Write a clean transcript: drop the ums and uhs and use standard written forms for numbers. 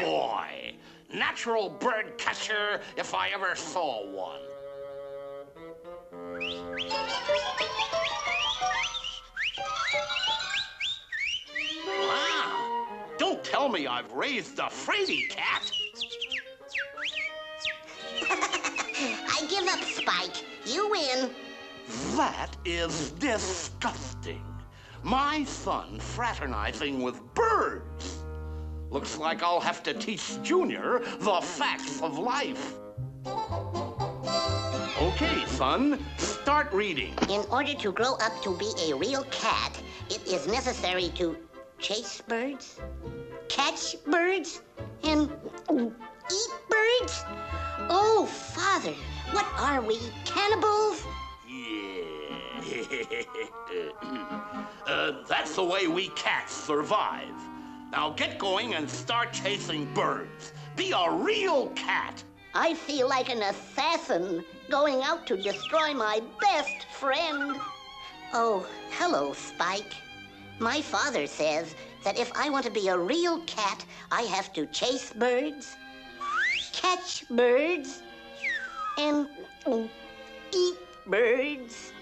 boy. Natural bird catcher if I ever saw one. Wow. Don't tell me I've raised a fraidy cat. I give up, Spike. You win. That is disgusting. My son fraternizing with birds. Looks like I'll have to teach Junior the facts of life. Okay, son, start reading. In order to grow up to be a real cat, it is necessary to chase birds, catch birds, and eat birds? Oh, Father, what are we, cannibals? Yeah. That's the way we cats survive. Now get going and start chasing birds. Be a real cat. I feel like an assassin going out to destroy my best friend. Oh, hello, Spike. My father says that if I want to be a real cat, I have to chase birds, catch birds, and eat birds.